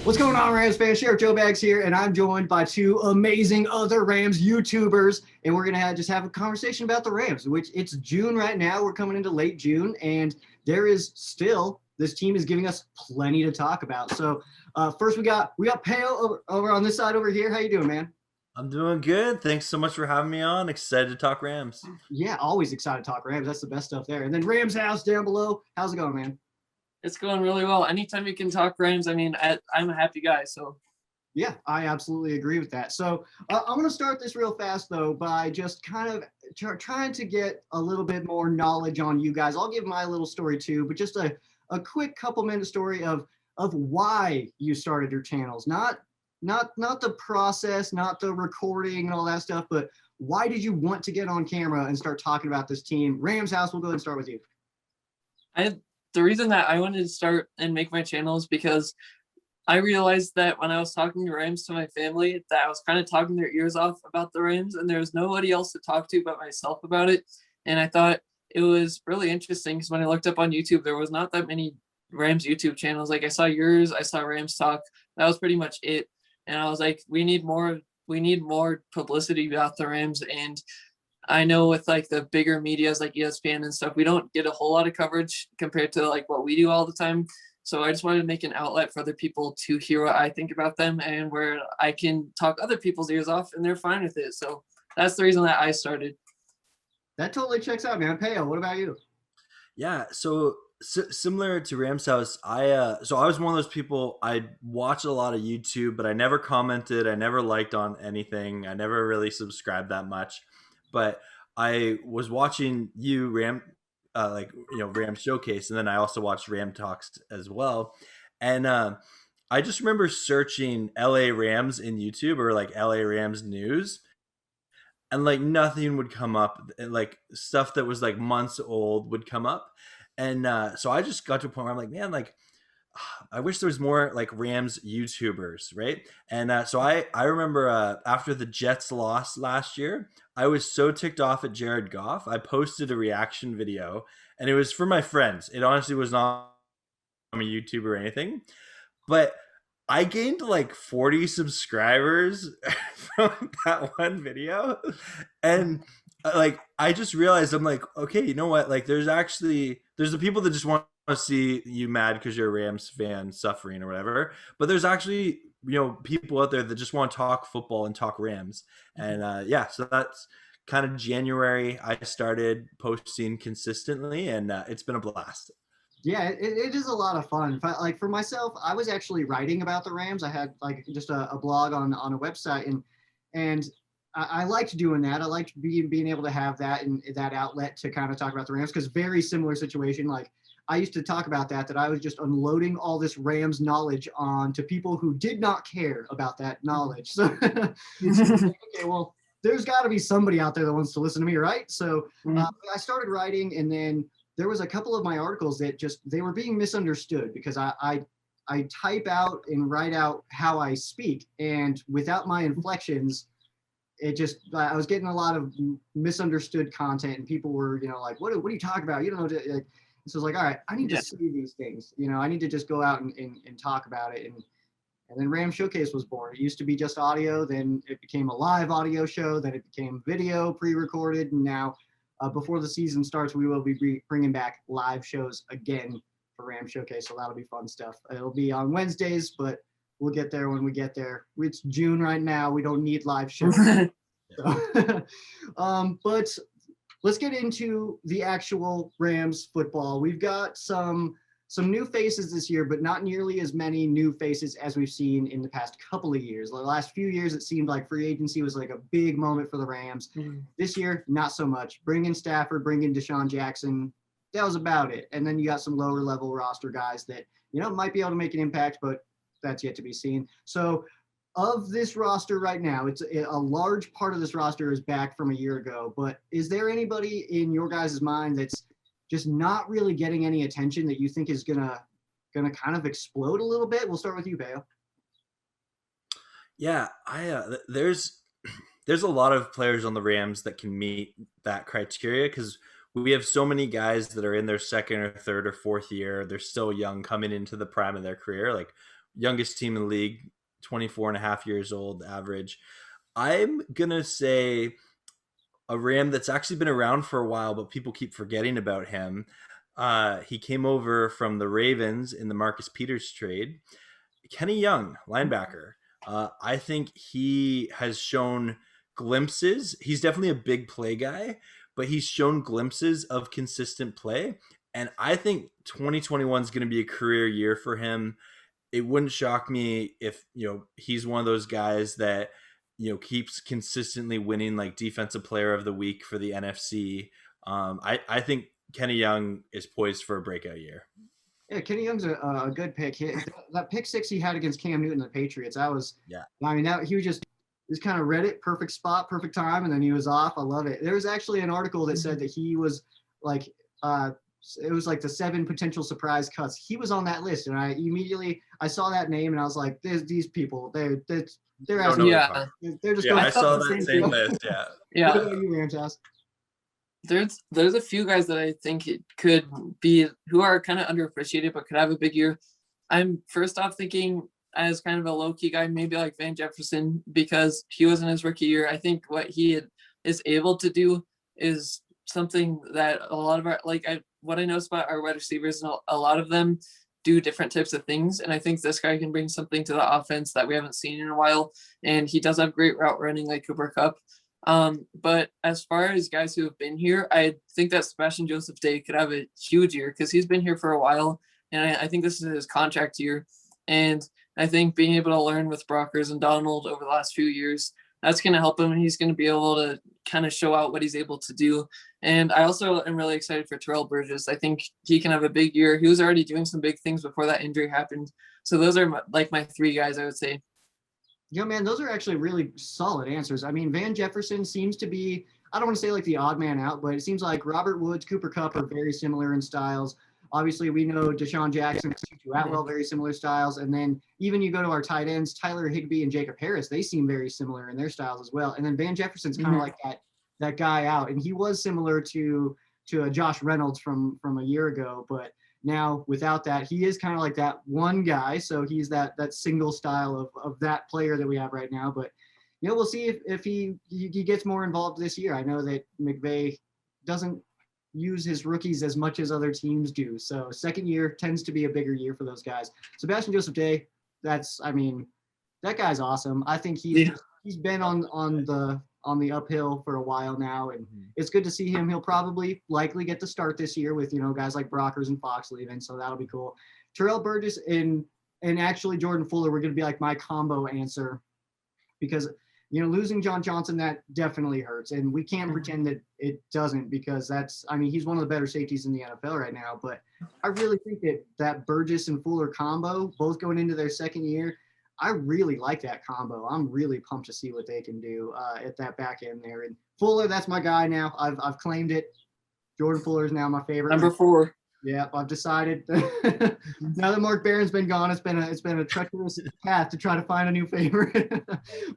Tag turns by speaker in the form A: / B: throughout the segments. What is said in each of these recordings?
A: What's going on, Rams fans? Sheriff Joe Bags here, and I'm joined by two amazing other Rams YouTubers, and we're gonna just have a conversation about the Rams. Which it's June right now. We're coming into late June, and there is still this team is giving us plenty to talk about. So first, we got Payo over on this side over here. How you doing, man?
B: I'm doing good. Thanks so much for having me on. Excited to talk Rams.
A: Yeah, always excited to talk Rams. That's the best stuff there. And then Rams House down below. How's it going, man?
C: It's going really well. Anytime you can talk Rams, I'm a happy guy. So
A: Yeah, I absolutely agree with that. So I'm going to start this real fast, though, by just kind of trying to get a little bit more knowledge on you guys. I'll give my little story too, but just a quick couple-minute story of why you started your channels. Not the process, not the recording and all that stuff, but why did you want to get on camera and start talking about this team? Rams House, we'll go ahead and start with you.
C: the reason that I wanted to start and make my channel is because I realized that when I was talking to Rams to my family, that I was kind of talking their ears off about the Rams, and there was nobody else to talk to but myself about it. And I thought it was really interesting because when I looked up on YouTube, there was not that many Rams YouTube channels. Like I saw yours, I saw Rams Talk. That was pretty much it. And I was like, we need more publicity about the Rams. And I know with like the bigger medias like ESPN and stuff, we don't get a whole lot of coverage compared to like what we do all the time. So I just wanted to make an outlet for other people to hear what I think about them and where I can talk other people's ears off and they're fine with it. So that's the reason that I started.
A: That totally checks out, man. Payo, what about you?
B: Yeah, so similar to Rams House, I was one of those people. I watched a lot of YouTube, but I never commented. I never liked on anything. I never really subscribed that much. But I was watching you Ram Showcase, and then I also watched Ram Talks as well. And I just remember searching LA Rams in YouTube or like LA Rams news, and like nothing would come up, and like stuff that was like months old would come up. And so I just got to a point where I'm like, man, like I wish there was more like Rams YouTubers, right? And so I remember after the Jets lost last year, I was so ticked off at Jared Goff. I posted a reaction video, and it was for my friends. It honestly was not from a YouTuber or anything, but I gained like 40 subscribers from that one video. And like I just realized, I'm like, okay, you know what? Like there's the people that just want to see you mad because you're a Rams fan suffering or whatever. But there's actually, people out there that just want to talk football and talk Rams. And yeah, so that's kind of January I started posting consistently, and it's been a blast.
A: Yeah, it is a lot of fun. Like for myself, I was actually writing about the Rams. I had like just a blog on a website, and I liked doing that. I liked being able to have that and that outlet to kind of talk about the Rams, because very similar situation. Like I used to talk about that I was just unloading all this Rams knowledge on to people who did not care about that knowledge. So, okay, well, there's got to be somebody out there that wants to listen to me, right? So I started writing, and then there was a couple of my articles that they were being misunderstood because I type out and write out how I speak, and without my inflections, I was getting a lot of misunderstood content, and people were like, what are you talking about? You don't know. Like, so I was like, all right, I need to see these things. I need to just go out and talk about it. And then Ram Showcase was born. It used to be just audio, then it became a live audio show, then it became video pre-recorded, and now before the season starts, we will be bringing back live shows again for Ram Showcase, so that'll be fun stuff. It'll be on Wednesdays, but we'll get there when we get there. It's June right now. We don't need live shows. So, but let's get into the actual Rams football. We've got some new faces this year, but not nearly as many new faces as we've seen in the past couple of years. The last few years, it seemed like free agency was like a big moment for the Rams. This year, not so much. Bring in Stafford, bring in Deshaun Jackson. That was about it. And then you got some lower level roster guys that, might be able to make an impact, but that's yet to be seen. So of this roster right now, it's a large part of this roster is back from a year ago, but is there anybody in your guys' mind that's just not really getting any attention that you think is gonna kind of explode a little bit? We'll start with you, Bayo.
B: Yeah, there's a lot of players on the Rams that can meet that criteria, because we have so many guys that are in their second or third or fourth year. They're still young, coming into the prime of their career. Like youngest team in the league, 24 and a half years old average. I'm going to say a Ram that's actually been around for a while, but people keep forgetting about him. He came over from the Ravens in the Marcus Peters trade. Kenny Young, linebacker. I think he has shown glimpses. He's definitely a big play guy, but he's shown glimpses of consistent play. And I think 2021 is going to be a career year for him. It wouldn't shock me if, he's one of those guys that, keeps consistently winning like defensive player of the week for the NFC. I think Kenny Young is poised for a breakout year.
A: Yeah, Kenny Young's a good pick. That pick 6 he had against Cam Newton, the Patriots, I mean, he was just kind of read it, perfect spot, perfect time, and then he was off. I love it. There was actually an article that said that he was like, it was like the 7 potential surprise cuts. He was on that list, and I saw that name, and I was like, these people, they're asking, they're just going.
B: I saw that same list.
A: Yeah. What about you, Ramjas?
C: There's a few guys that I think it could be who are kind of underappreciated but could have a big year. I'm first off thinking as kind of a low-key guy, maybe like Van Jefferson, because he was in his rookie year. I think what he is able to do is something that a lot of our what I noticed about our wide receivers, and a lot of them do different types of things, and I think this guy can bring something to the offense that we haven't seen in a while. And he does have great route running like Cooper Kupp. But as far as guys who have been here, I think that Sebastian Joseph Day could have a huge year because he's been here for a while, and I think this is his contract year. And I think being able to learn with Brockers and Donald over the last few years, that's going to help him. He's going to be able to kind of show out what he's able to do. And I also am really excited for Terrell Burgess. I think he can have a big year. He was already doing some big things before that injury happened. So those are my 3 guys, I would say.
A: Yeah, man, those are actually really solid answers. I mean, Van Jefferson seems to be, I don't want to say like the odd man out, but it seems like Robert Woods, Cooper Kupp are very similar in styles. Obviously, we know Deshaun Jackson, Tutu Atwell, very similar styles. And then even you go to our tight ends, Tyler Higbee and Jacob Harris, they seem very similar in their styles as well. And then Van Jefferson's kind of like that guy out. And he was similar to Josh Reynolds from a year ago, but now without that, he is kind of like that one guy. So he's that single style of that player that we have right now. But, we'll see if he gets more involved this year. I know that McVay doesn't use his rookies as much as other teams do. So second year tends to be a bigger year for those guys. Sebastian Joseph Day, that guy's awesome. I think he's been on the uphill for a while now, and it's good to see him. He'll likely get to start this year with, guys like Brockers and Fox leaving, so that'll be cool. Terrell Burgess and actually Jordan Fuller were going to be like my combo answer, because losing John Johnson, that definitely hurts, and we can't pretend that it doesn't, because he's one of the better safeties in the NFL right now. But I really think that Burgess and Fuller combo, both going into their second year, I really like that combo. I'm really pumped to see what they can do at that back end there. And Fuller, that's my guy now. I've claimed it. Jordan Fuller is now my favorite.
C: Number 4.
A: Yeah, I've decided. Now that Mark Barron's been gone, it's been a treacherous path to try to find a new favorite.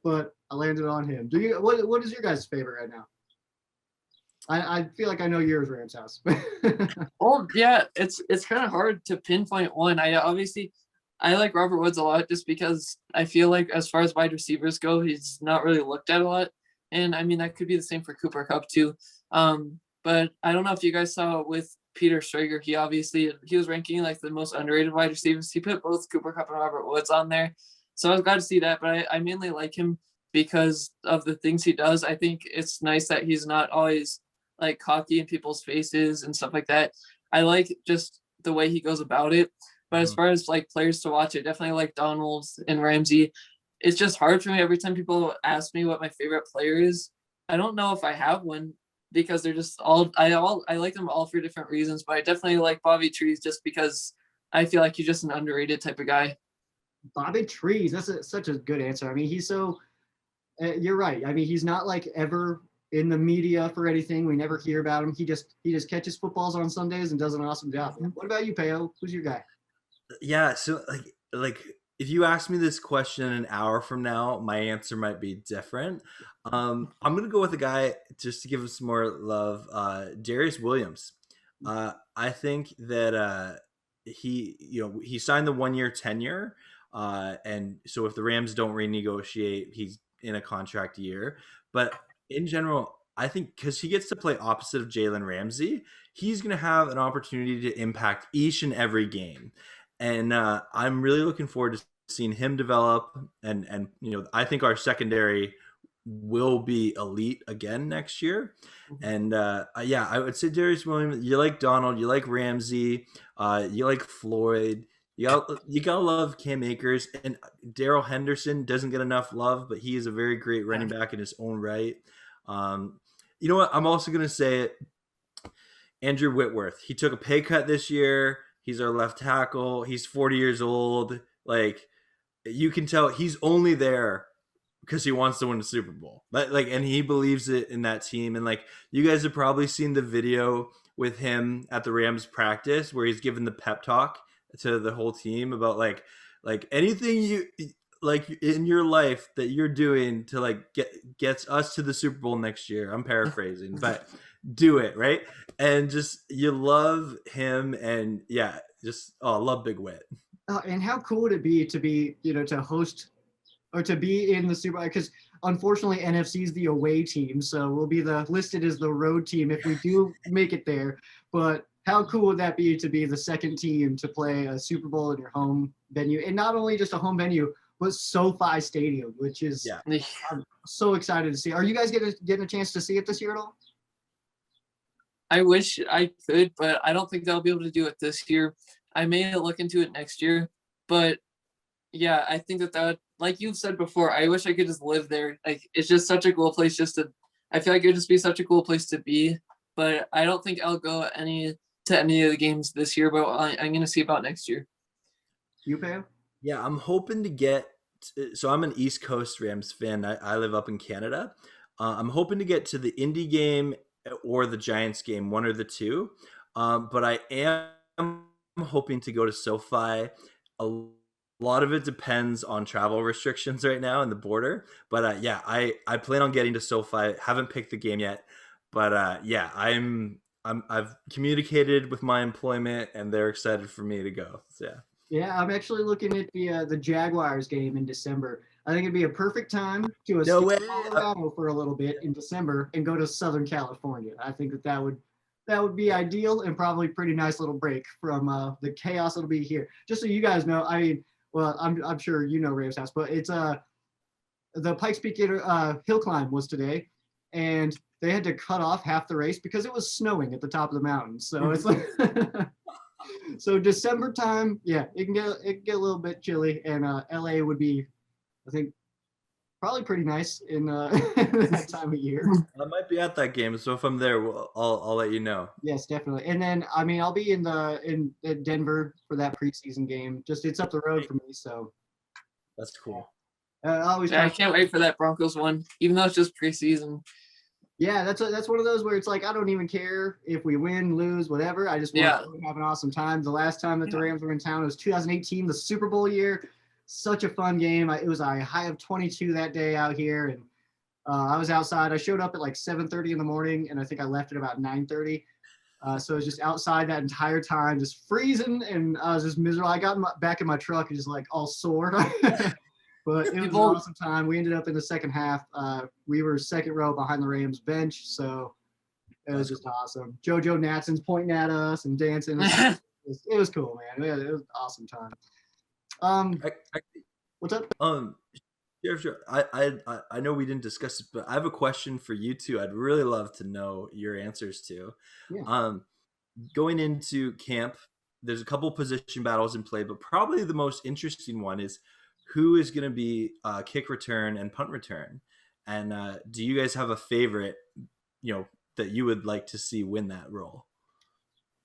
A: But I landed on him. What is your guys' favorite right now? I feel like I know yours, Rams House.
C: Well, yeah, it's kind of hard to pinpoint one. I like Robert Woods a lot just because I feel like as far as wide receivers go, he's not really looked at a lot. And that could be the same for Cooper Kupp too. But I don't know if you guys saw with Peter Schrager, he was ranking like the most underrated wide receivers. He put both Cooper Kupp and Robert Woods on there. So I was glad to see that, but I mainly like him because of the things he does. I think it's nice that he's not always like cocky in people's faces and stuff like that. I like just the way he goes about it. But as far as like players to watch, I definitely like Donald and Ramsey. It's just hard for me every time people ask me what my favorite player is. I don't know if I have one, because they're just I like them all for different reasons. But I definitely like Bobby Trees just because I feel like he's just an underrated type of guy.
A: Bobby Trees, that's such a good answer. I mean, he's so you're right. I mean, he's not like ever in the media for anything. We never hear about him. He just catches footballs on Sundays and does an awesome job. What about you, Payo? Who's your guy?
B: Yeah, so like if you ask me this question an hour from now, my answer might be different. I'm gonna go with a guy just to give him some more love, Darius Williams. I think that he signed the 1-year tenure. And so if the Rams don't renegotiate, he's in a contract year. But in general, I think because he gets to play opposite of Jalen Ramsey, he's going to have an opportunity to impact each and every game. And I'm really looking forward to seeing him develop. And I think our secondary will be elite again next year. And yeah, I would say Darius Williams. You like Donald, you like Ramsey, you like Floyd. You gotta love Cam Akers, and Darrell Henderson doesn't get enough love, but he is a very great running back in his own right. You know what? I'm also gonna say it. Andrew Whitworth. He took a pay cut this year. He's our left tackle. He's 40 years old. Like, you can tell he's only there because he wants to win the Super Bowl. And he believes it in that team. And like, you guys have probably seen the video with him at the Rams practice where he's giving the pep talk to the whole team about like anything you like in your life that you're doing to like gets us to the Super Bowl next year. I'm paraphrasing, but do it, right? And just you love him, and yeah, just love Big Wit.
A: And how cool would it be to host or to be in the Super Bowl? Because unfortunately NFC is the away team, so we'll be listed as the road team if we do make it there. But how cool would that be to be the second team to play a Super Bowl in your home venue, and not only just a home venue, but SoFi Stadium, which is I'm so excited to see. Are you guys getting a chance to see it this year at all?
C: I wish I could, but I don't think I'll be able to do it this year. I may look into it next year, but yeah, I think that like you've said before, I wish I could just live there. Like, it's just such a cool place I feel like it'd just be such a cool place to be, but I don't think I'll go to any of the games this year, but I'm going to see about next year.
A: You, Payo?
B: Yeah, I'm hoping to get so I'm an East Coast Rams fan. I live up in Canada. I'm hoping to get to the Indy game or the Giants game, one or the two. But I am hoping to go to SoFi. A lot of it depends on travel restrictions right now and the border. But yeah, I plan on getting to SoFi. Haven't picked the game yet. But yeah, I've communicated with my employment, and they're excited for me to go. So, yeah.
A: Yeah, I'm actually looking at the Jaguars game in December. I think it'd be a perfect time to escape Colorado for a little bit in December and go to Southern California. I think that would be ideal and probably pretty nice little break from the chaos that'll be here. Just so you guys know, I mean, well, I'm sure you know Rams House, but it's the Pikes Peak hill climb was today, and they had to cut off half the race because it was snowing at the top of the mountain. So it's like. So December time, yeah, it can get a little bit chilly, and LA would be, I think, probably pretty nice in that time of year.
B: I might be at that game, so if I'm there, I'll let you know.
A: Yes, definitely. And then I mean, I'll be in Denver for that preseason game. Just it's up the road for me, so
B: that's cool.
C: I can't wait for that Broncos one, even though it's just preseason.
A: Yeah, that's one of those where it's like I don't even care if we win, lose, whatever. I just want to have an awesome time. The last time that the Rams were in town was 2018, the Super Bowl year. Such a fun game. It was a high of 22 that day out here, and I was outside. I showed up at like 7:30 in the morning, and I think I left at about 9:30. So I was just outside that entire time, just freezing, and I was just miserable. I got back in my truck and just like all sore. But it was an awesome time. We ended up in the second half. We were second row behind the Rams bench, so it was just awesome. JoJo Natson's pointing at us and dancing. It was cool, man. It was an awesome time. What's up?
B: Sure. I know we didn't discuss it, but I have a question for you two. I'd really love to know your answers to.
A: Yeah.
B: Going into camp, there's a couple position battles in play, but probably the most interesting one is who is going to be kick return and punt return. And do you guys have a favorite, that you would like to see win that role?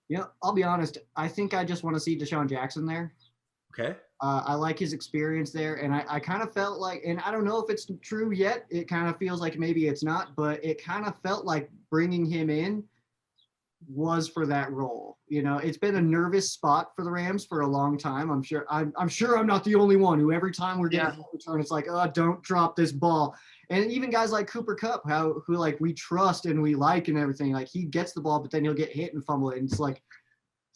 A: Yeah, I'll be honest. I think I just want to see Deshaun Jackson there.
B: Okay.
A: I like his experience there, and I kind of felt like, and I don't know if it's true yet. It kind of feels like maybe it's not, but it kind of felt like bringing him in was for that role. It's been a nervous spot for the Rams for a long time. I'm sure I'm not the only one who every time we're getting a return, it's like, oh, don't drop this ball. And even guys like Cooper Kupp, who like we trust and we like and everything, like he gets the ball, but then he'll get hit and fumble it. And it's like,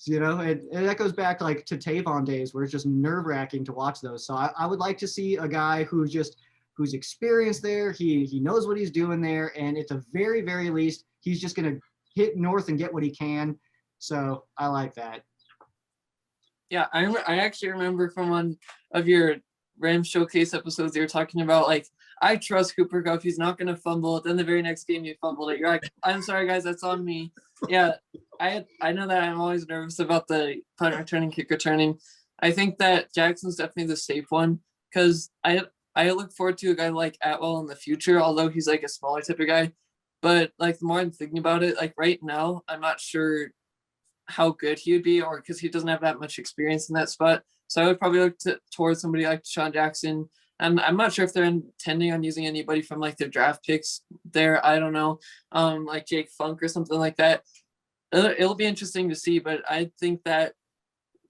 A: You know, and that goes back like to Tavon days where it's just nerve wracking to watch those. So I would like to see a guy who's experienced there. He knows what he's doing there, and at the very, very least, he's just gonna hit north and get what he can. So I like that.
C: Yeah, I actually remember from one of your Rams showcase episodes, you were talking about like, I trust Cooper Kupp. He's not going to fumble it. Then the very next game you fumbled it. You're like, I'm sorry, guys, that's on me. Yeah, I know that I'm always nervous about the punt returning, kick returning. I think that Jackson's definitely the safe one because I look forward to a guy like Atwell in the future, although he's like a smaller type of guy. But like the more I'm thinking about it, like right now, I'm not sure how good he would be, or because he doesn't have that much experience in that spot. So I would probably look towards somebody like Deshaun Jackson. And I'm not sure if they're intending on using anybody from like their draft picks there. I don't know, like Jake Funk or something like that. It'll be interesting to see, but I think that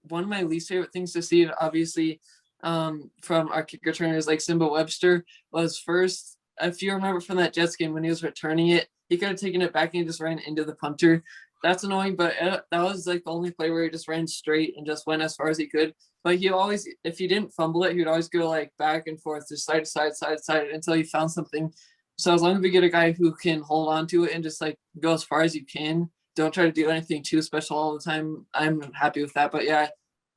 C: one of my least favorite things to see, obviously, from our kick returners like Simba Webster, was first, if you remember from that Jets game when he was returning it, he could have taken it back and he just ran into the punter. That's annoying, but that was like the only play where he just ran straight and just went as far as he could. But he always, if he didn't fumble it, he would always go like back and forth, just side to side, side to side until he found something. So as long as we get a guy who can hold on to it and just like go as far as you can, don't try to do anything too special all the time, I'm happy with that. But yeah,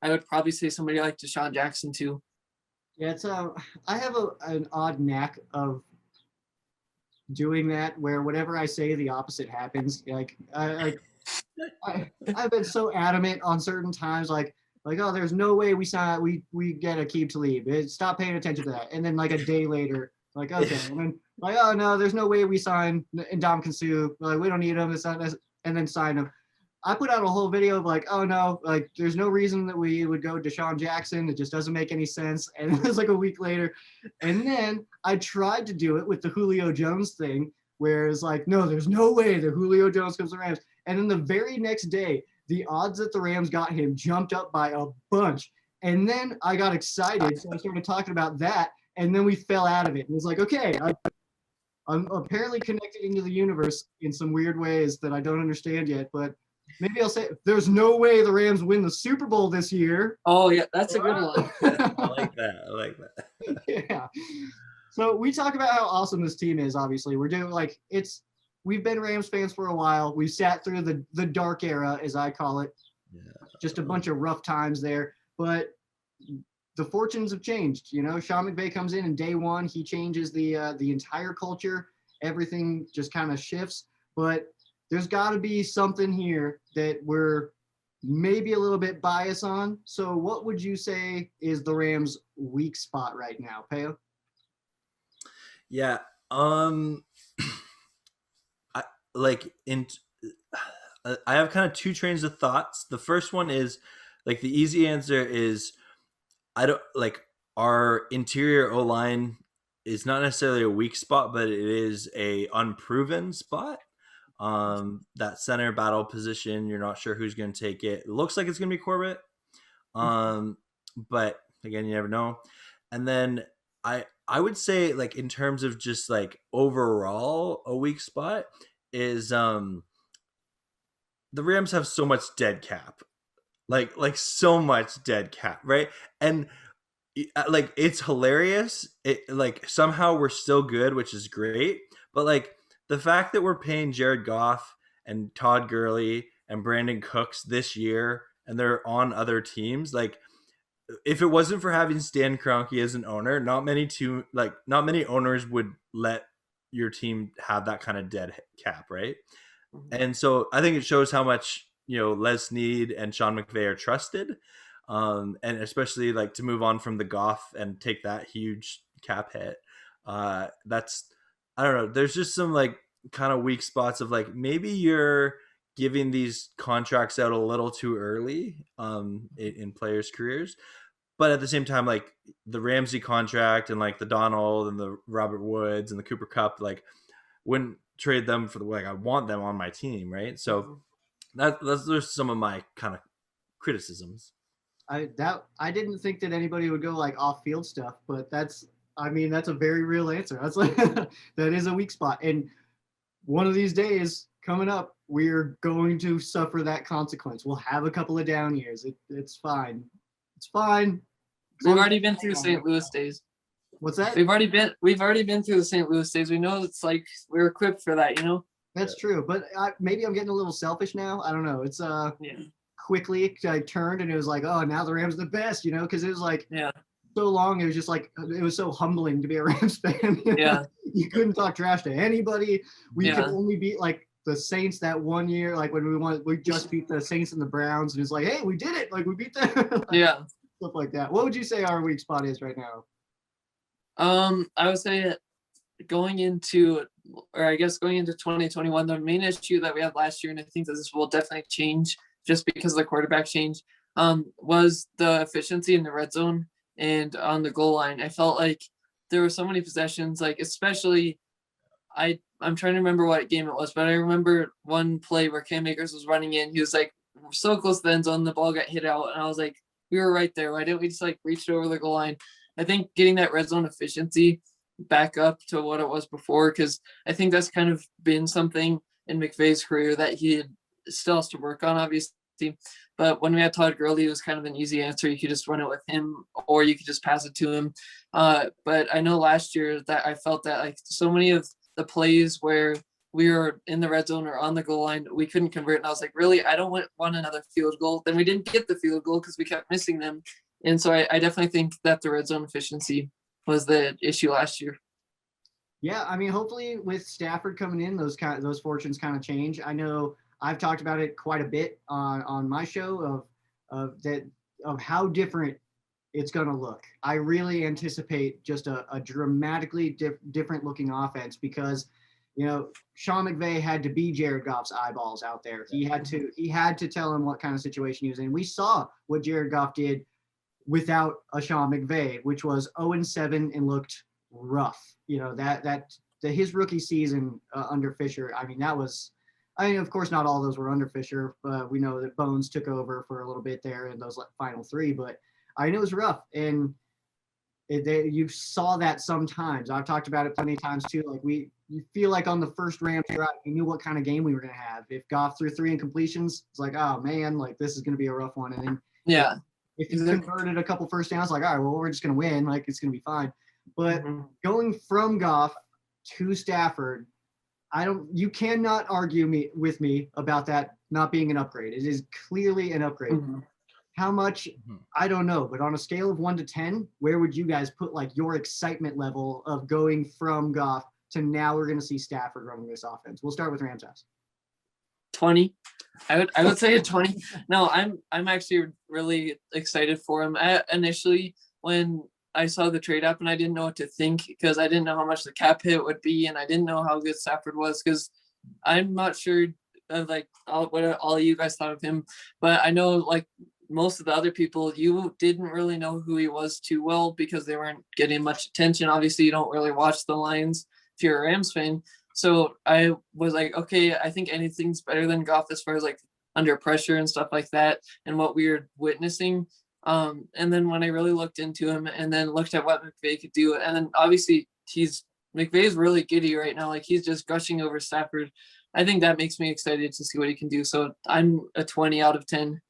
C: I would probably say somebody like Deshaun Jackson too.
A: Yeah, it's I have an odd knack of doing that where whatever I say, the opposite happens. Like I've been so adamant on certain times, like oh, there's no way we get Aqib Talib. Stop paying attention to that. And then like a day later, like okay, and then like oh no, there's no way we sign Ndamukong Suh. Like we don't need him. It's not, and then sign him. I put out a whole video of like, oh no, like there's no reason that we would go Deshaun Jackson. It just doesn't make any sense. And it was like a week later. And then I tried to do it with the Julio Jones thing, where it's like, no, there's no way that Julio Jones comes to the Rams. And then the very next day, the odds that the Rams got him jumped up by a bunch. And then I got excited. So I started talking about that. And then we fell out of it. It was like, okay, I'm apparently connected into the universe in some weird ways that I don't understand yet. But maybe I'll say there's no way the Rams win the Super Bowl this year.
C: Oh, yeah, that's a good one.
B: I like that.
A: Yeah. So we talk about how awesome this team is, obviously. We're doing like we've been Rams fans for a while. We sat through the dark era, as I call it.
B: Yeah.
A: Just a bunch of rough times there. But the fortunes have changed. You know, Sean McVay comes in and day one, he changes the entire culture. Everything just kind of shifts. But there's got to be something here that we're maybe a little bit biased on. So what would you say is the Rams' weak spot right now, Payo?
B: Yeah. I have kind of two trains of thoughts. The first one is like the easy answer is I don't like our interior O-line is not necessarily a weak spot, but it is a unproven spot. That center battle position, you're not sure who's going to take it. It looks like it's going to be Corbett. But again, you never know. And then I would say like in terms of just like overall a weak spot is the Rams have so much dead cap. Like so much dead cap, right? And like it's hilarious. It like somehow we're still good, which is great. But like the fact that we're paying Jared Goff and Todd Gurley and Brandon Cooks this year, and they're on other teams, like if it wasn't for having Stan Kroenke as an owner, not many owners would let your team have that kind of dead cap, right? Mm-hmm. And so I think it shows how much Les Snead and Sean McVay are trusted, and especially like to move on from the Goff and take that huge cap hit. That's I don't know. There's just some like kind of weak spots of like maybe you're giving these contracts out a little too early in players' careers. But at the same time, like the Ramsey contract and like the Donald and the Robert Woods and the Cooper Kupp, like wouldn't trade them for the like I want them on my team, right? So those some of my kind of criticisms.
A: I didn't think that anybody would go like off field stuff, but that's a very real answer. That's like that is a weak spot. And one of these days, coming up, we're going to suffer that consequence. We'll have a couple of down years. It's fine. It's fine.
C: We've already been through St. Louis days.
A: What's that?
C: We've already been through the St. Louis days. We know it's like we're equipped for that, you know?
A: That's true. But maybe I'm getting a little selfish now. I don't know. It's
C: Yeah.
A: quickly I turned and it was like, oh, now the Rams are the best, you know, because it was like so long. It was just like it was so humbling to be a Rams fan. You know?
C: Yeah.
A: You couldn't talk trash to anybody. We could only beat like the Saints that one year, like when we just beat the Saints and the Browns, and it's like, hey, we did it, like we beat them. Stuff like that. What would you say our weak spot is right now?
C: I would say going into 2021, the main issue that we had last year, and I think that this will definitely change just because of the quarterback change, was the efficiency in the red zone and on the goal line. I felt like there were so many possessions, like especially I'm trying to remember what game it was, but I remember one play where Cam Akers was running in. He was like so close to the end zone, the ball got hit out, and I was like, we were right there. Why didn't we just like reach over the goal line? I think getting that red zone efficiency back up to what it was before, because I think that's kind of been something in McVay's career that he still has to work on, obviously. But when we had Todd Gurley, it was kind of an easy answer. You could just run it with him, or you could just pass it to him. But I know last year that I felt that like so many of the plays where we were in the red zone or on the goal line, we couldn't convert. And I was like, really, I don't want another field goal. Then we didn't get the field goal because we kept missing them. And so I definitely think that the red zone efficiency was the issue last year.
A: Yeah, I mean, hopefully with Stafford coming in, those fortunes kind of change. I know I've talked about it quite a bit on my show of how different it's going to look. I really anticipate just a dramatically different looking offense because, you know, Sean McVay had to be Jared Goff's eyeballs out there. He had to tell him what kind of situation he was in. We saw what Jared Goff did without a Sean McVay, which was 0-7 and looked rough. You know, his rookie season under Fisher, I mean, of course, not all of those were under Fisher, but we know that Bones took over for a little bit there in those final three, but I mean, it was rough. And you saw that sometimes. I've talked about it plenty of times too. Like you feel like on the first Rams drive, we knew what kind of game we were going to have. If Goff threw 3 incompletions, it's like, oh man, like this is going to be a rough one. And then if you converted a couple first downs, like, all right, well, we're just going to win. Like it's going to be fine. But going from Goff to Stafford, you cannot argue with me about that not being an upgrade. It is clearly an upgrade. How much, I don't know, but on a scale of 1 to 10, where would you guys put like your excitement level of going from Goff to now we're going to see Stafford running this offense? We'll start with Rams house.
C: 20. I would say a 20. No, I'm actually really excited for him. Initially, when I saw the trade up and I didn't know what to think because I didn't know how much the cap hit would be and I didn't know how good Stafford was because I'm not sure like what all you guys thought of him, but I know like most of the other people, you didn't really know who he was too well because they weren't getting much attention. Obviously, you don't really watch the Lions if you're a Rams fan. So I was like, okay, I think anything's better than Goff as far as like under pressure and stuff like that and what we were witnessing. And then when I really looked into him and then looked at what McVay could do, and then obviously McVay's really giddy right now. Like he's just gushing over Stafford. I think that makes me excited to see what he can do. So I'm a 20 out of 10.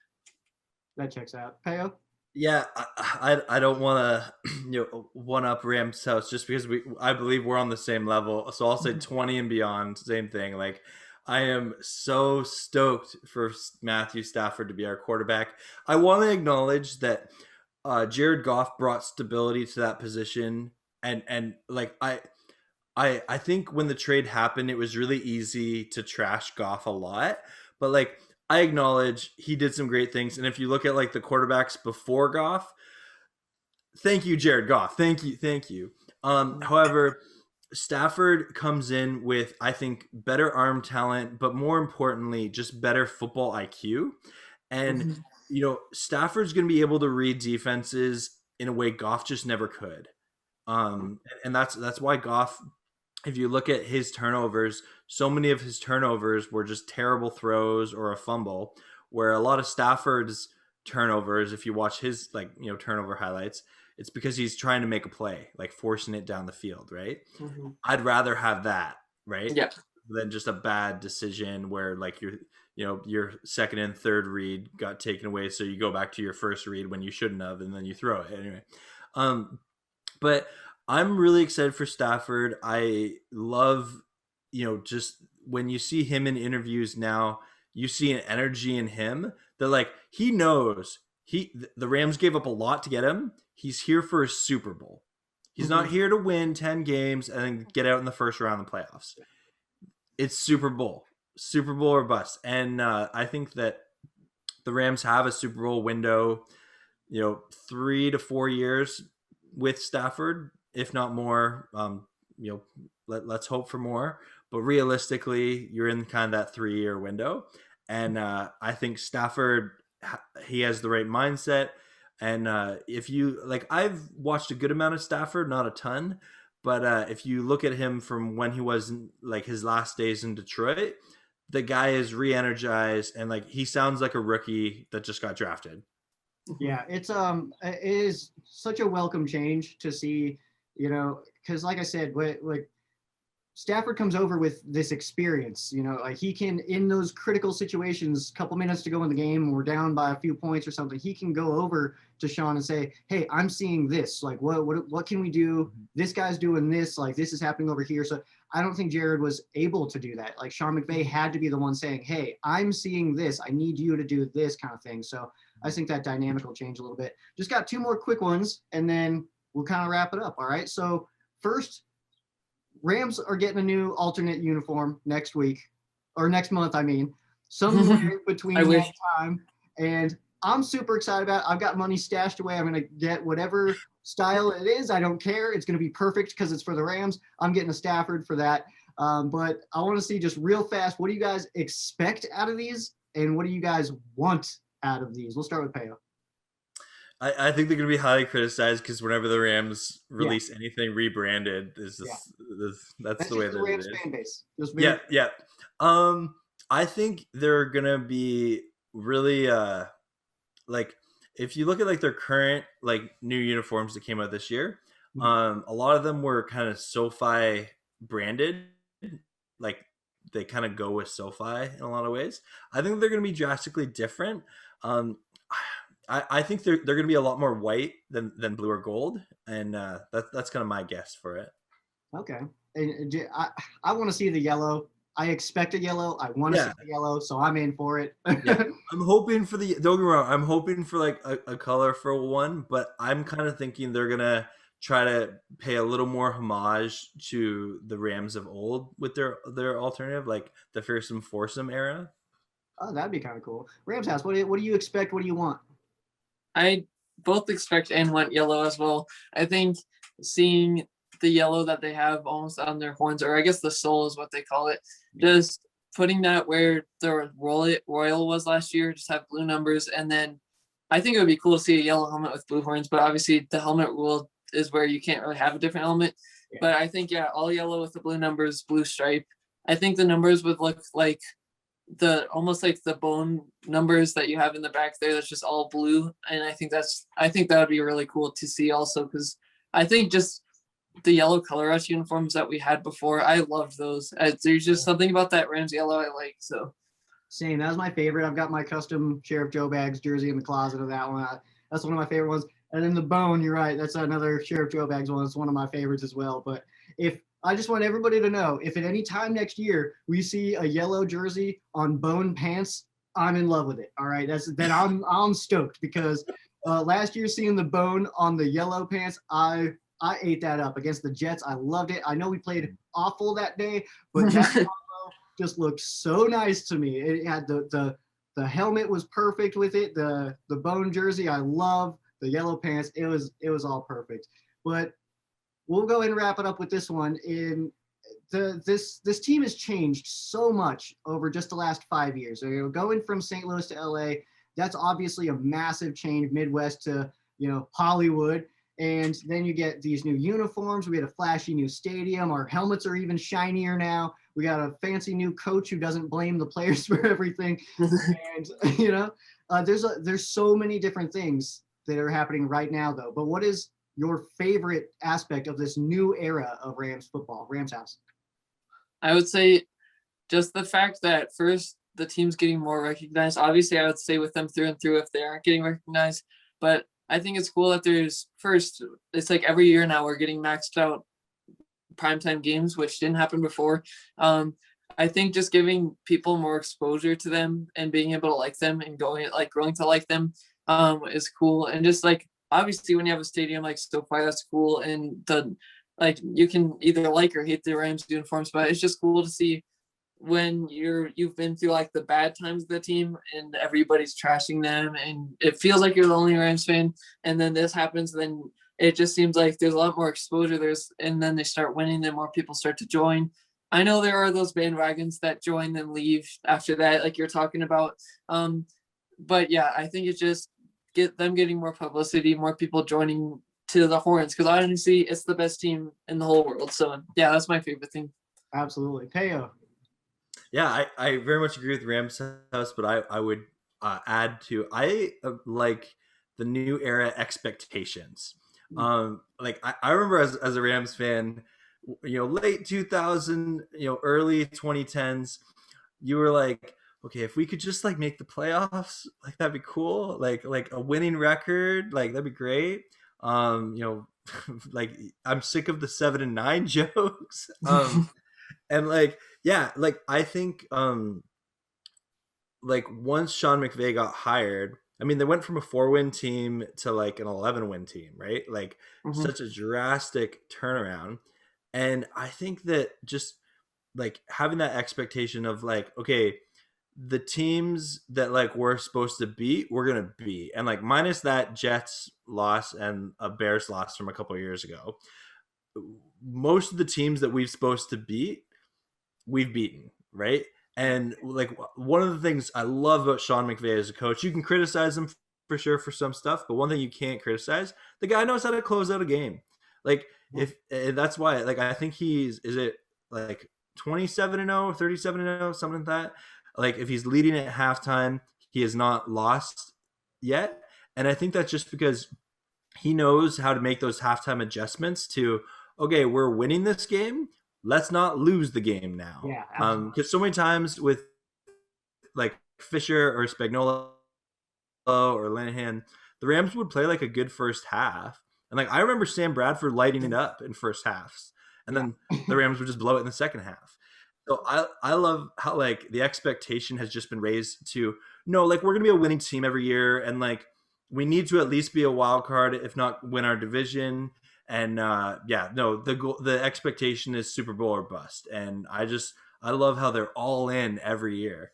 A: That checks out. Payo?
B: Yeah, I don't want to one up Rams house just because I believe we're on the same level. So I'll say 20 and beyond, same thing. Like I am so stoked for Matthew Stafford to be our quarterback. I want to acknowledge that Jared Goff brought stability to that position, and like I think when the trade happened, it was really easy to trash Goff a lot, but like. I acknowledge he did some great things. And if you look at like the quarterbacks before Goff, thank you, Jared Goff. Thank you. However, Stafford comes in with, I think, better arm talent, but more importantly, just better football IQ. And, Stafford's going to be able to read defenses in a way Goff just never could. And that's why Goff, if you look at his turnovers, so many of his turnovers were just terrible throws or a fumble, where a lot of Stafford's turnovers, if you watch his turnover highlights, it's because he's trying to make a play, like forcing it down the field, right? I'd rather have that, right?
C: Yeah.
B: than just a bad decision where like your second and third read got taken away, so you go back to your first read when you shouldn't have, and then you throw it anyway. But I'm really excited for Stafford. I love, just when you see him in interviews now, you see an energy in him that like he knows the Rams gave up a lot to get him. He's here for a Super Bowl. He's not here to win 10 games and then get out in the first round of the playoffs. It's Super Bowl or bust. And I think that the Rams have a Super Bowl window, 3 to 4 years with Stafford, if not more. Let's hope for more. But realistically, you're in kind of that 3-year window. And I think Stafford, he has the right mindset. And if you like, I've watched a good amount of Stafford, not a ton, but if you look at him from when he was like his last days in Detroit, the guy is re-energized and like he sounds like a rookie that just got drafted.
A: Yeah, it is such a welcome change to see, because like I said, like Stafford comes over with this experience, like he can, in those critical situations, couple minutes to go in the game, we're down by a few points or something, he can go over to Sean and say, hey, I'm seeing this, like what can we do? This guy's doing this, like this is happening over here. So I don't think Jared was able to do that. Like Sean McVay had to be the one saying, hey, I'm seeing this, I need you to do this kind of thing. So I think that dynamic will change a little bit. Just got 2 more quick ones and then we'll kind of wrap it up. All right. So first, Rams are getting a new alternate uniform next week or next month. I mean, somewhere between that time. And I'm super excited about it. I've got money stashed away. I'm going to get whatever style it is. I don't care. It's going to be perfect because it's for the Rams. I'm getting a Stafford for that. But I want to see just real fast, what do you guys expect out of these? And what do you guys want out of these? We'll start with Payo.
B: I think they're going to be highly criticized because whenever the Rams release anything rebranded, that's the way that
A: Rams
B: it is.
A: Fan base.
B: Yeah. I think they're going to be really like if you look at like their current like new uniforms that came out this year, a lot of them were kind of SoFi branded, like they kind of go with SoFi in a lot of ways. I think they're going to be drastically different. I think they're going to be a lot more white than blue or gold, and that's kind of my guess for it.
A: Okay, and I want to see the yellow. I expect a yellow. I want to see the yellow, so I'm in for it.
B: I'm hoping for don't get me wrong. I'm hoping for like a colorful one, but I'm kind of thinking they're gonna try to pay a little more homage to the Rams of old with their alternative, like the Fearsome Foursome era.
A: Oh, that'd be kind of cool. Rams house. What do you expect? What do you want?
C: I both expect and want yellow as well. I think seeing the yellow that they have almost on their horns, or I guess the sole is what they call it, just putting that where the Royal was last year, just have blue numbers. And then I think it would be cool to see a yellow helmet with blue horns, but obviously the helmet rule is where you can't really have a different helmet. Yeah. But I think, all yellow with the blue numbers, blue stripe. I think the numbers would look like almost like the bone numbers that you have in the back there. That's just all blue. And I think that would be really cool to see also, because I think just the yellow color rush uniforms that we had before, I loved those. There's just something about that Rams yellow I like. So
A: same. That was my favorite. I've got my custom Sheriff Joe Bags jersey in the closet of that one. That's one of my favorite ones. And then the bone, you're right. That's another Sheriff Joe Bags one. It's one of my favorites as well. But I just want everybody to know, if at any time next year we see a yellow jersey on bone pants, I'm in love with it. All right, I'm stoked, because last year seeing the bone on the yellow pants, I ate that up against the Jets. I loved it. I know we played awful that day, but that combo just looked so nice to me. It had the helmet was perfect with it. The bone jersey, I love the yellow pants. It was all perfect. But we'll go ahead and wrap it up with this one. This team has changed so much over just the last 5 years. So, going from St. Louis to LA, that's obviously a massive change. Midwest to Hollywood, and then you get these new uniforms. We had a flashy new stadium. Our helmets are even shinier now. We got a fancy new coach who doesn't blame the players for everything. And there's so many different things that are happening right now, though. But what is your favorite aspect of this new era of Rams football, Rams house?
C: I would say just the fact that first the team's getting more recognized. Obviously, I would stay with them through and through if they aren't getting recognized. But I think it's cool that there's first, it's like every year now we're getting maxed out primetime games, which didn't happen before. I think just giving people more exposure to them and being able to like them and growing to like them is cool. And just like obviously when you have a stadium like SoFi, that's cool. And like you can either like or hate the Rams uniforms, but it's just cool to see when you've been through like the bad times of the team and everybody's trashing them and it feels like you're the only Rams fan, and then this happens, then it just seems like there's a lot more exposure, and then they start winning, then more people start to join. I know there are those bandwagons that join then leave after that, like you're talking about. But yeah, I think it's just getting more publicity, more people joining to the Horns, because honestly, it's the best team in the whole world. So yeah, that's my favorite thing.
A: Absolutely. Payo.
B: Yeah, I very much agree with Rams House, but I would add to I like the new era expectations. Like I remember as a Rams fan, late 2000, early 2010s, you were like, okay, if we could just like make the playoffs, like that'd be cool. Like a winning record, like that'd be great. Like I'm sick of the 7-9 jokes. And like, yeah, like I think like once Sean McVay got hired, I mean, they went from a 4-win team to like an 11-win team, right? Like such a drastic turnaround. And I think that just like having that expectation of like, okay, the teams that like we're supposed to beat, we're gonna beat, and like minus that Jets loss and a Bears loss from a couple of years ago, most of the teams that we're supposed to beat, we've beaten, right? And like one of the things I love about Sean McVay as a coach, you can criticize him for sure for some stuff, but one thing you can't criticize, the guy knows how to close out a game. Like and that's why, like I think is it like 27-0, 37-0, something like that. Like if he's leading at halftime, he has not lost yet. And I think that's just because he knows how to make those halftime adjustments to, okay, we're winning this game, let's not lose the game now.
A: Yeah,
B: because so many times with like Fisher or Spagnuolo or Linehan, the Rams would play like a good first half. And like I remember Sam Bradford lighting it up in first halves. And then the Rams would just blow it in the second half. So I love how like the expectation has just been raised to, no, like we're gonna be a winning team every year, and like we need to at least be a wild card, if not win our division. And the expectation is Super Bowl or bust. And I love how they're all in every year.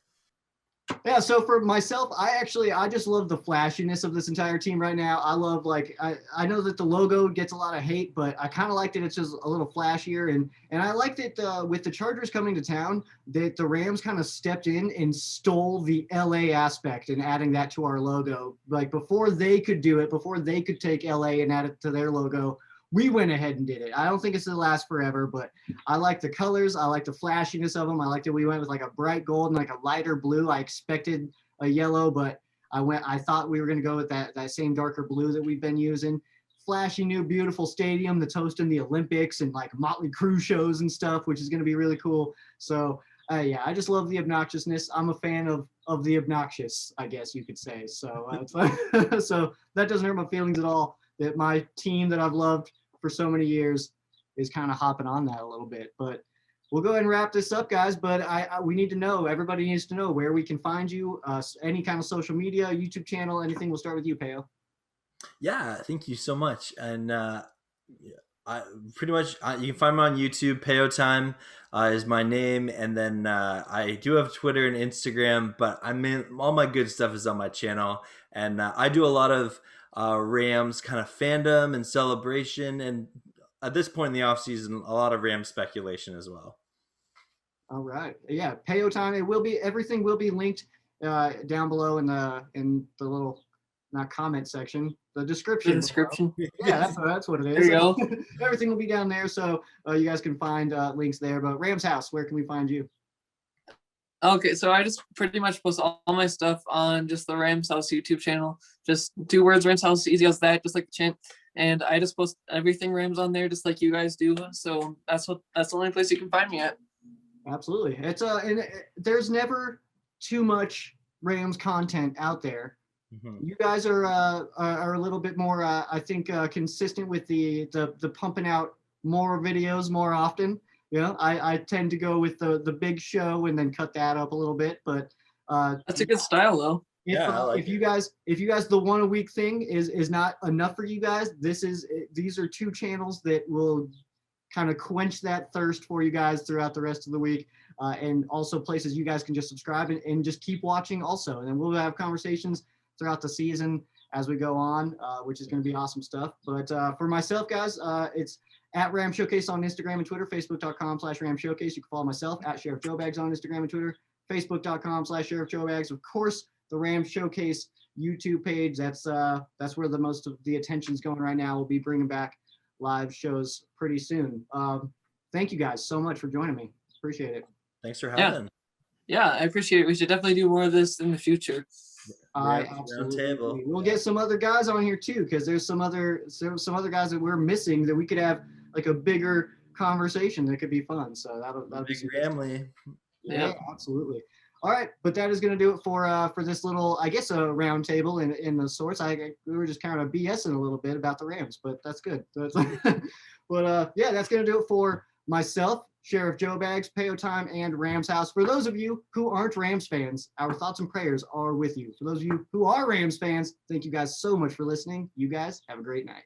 A: Yeah, so for myself, I just love the flashiness of this entire team right now. I love I know that the logo gets a lot of hate, but I kind of liked it. It's just a little flashier, and I liked it with the Chargers coming to town, that the Rams kind of stepped in and stole the LA aspect and adding that to our logo. Like before they could do it, before they could take LA and add it to their logo, we went ahead and did it. I don't think it's going to last forever, but I like the colors. I like the flashiness of them. I liked it. We went with like a bright gold and like a lighter blue. I expected a yellow, but I thought we were going to go with that same darker blue that we've been using. Flashy new beautiful stadium that's hosting the Olympics and like Motley Crue shows and stuff, which is going to be really cool. So yeah, I just love the obnoxiousness. I'm a fan of the obnoxious, I guess you could say. So so that doesn't hurt my feelings at all that my team that I've loved for so many years is kind of hopping on that a little bit. But we'll go ahead and wrap this up, guys. But we need to know, everybody needs to know where we can find you, any kind of social media, YouTube channel, anything. We'll start with you, Payo.
B: Yeah, thank you so much. And I pretty much you can find me on YouTube. Payo Time is my name, and then I do have Twitter and Instagram, but all my good stuff is on my channel, and I do a lot of Rams kind of fandom and celebration, and at this point in the offseason, a lot of Rams speculation as well.
A: All right, yeah, Payo Time. Everything will be linked down below in the little, not comment section, the description. Yeah, that's what it is.
C: There you go.
A: Everything will be down there, so you guys can find links there. But Rams House, where can we find you?
C: Okay, so I just pretty much post all my stuff on just the Rams House YouTube channel. Just 2 words, Rams House, easy as that, just like the chant. And I just post everything Rams on there, just like you guys do. So that's the only place you can find me at.
A: Absolutely. There's never too much Rams content out there. You guys are a little bit more, I think, consistent with the pumping out more videos more often. You know, I tend to go with the big show and then cut that up a little bit. But
C: That's a good style, though.
B: Yeah, I like
A: if you guys the 1 a week thing is not enough for you guys, these are two channels that will kind of quench that thirst for you guys throughout the rest of the week. And also places you guys can just subscribe and just keep watching also. And then we'll have conversations throughout the season as we go on, which is going to be awesome stuff. But for myself, guys, it's at Ram Showcase on Instagram and Twitter, facebook.com/Ram Showcase. You can follow myself at Sheriff Joe Bags on Instagram and Twitter, facebook.com/Sheriff Joe Bags. Of course, the Ram Showcase YouTube page. That's where the most of the attention's going right now. We'll be bringing back live shows pretty soon. Thank you guys so much for joining me. Appreciate it.
B: Thanks for having.
C: Yeah, I appreciate it. We should definitely do more of this in the future.
A: I absolutely. We'll get some other guys on here too, because there's some other guys that we're missing that we could have like a bigger conversation that could be fun. So that'll be
B: family.
A: Yeah, absolutely. All right, but that is going to do it for this little, I guess, a round table in the sorts. We were just kind of BSing a little bit about the Rams, but that's good. But yeah, that's going to do it for myself, Sheriff Joe Bags, Payo Time, and Rams House. For those of you who aren't Rams fans, our thoughts and prayers are with you. For those of you who are Rams fans, thank you guys so much for listening. You guys have a great night.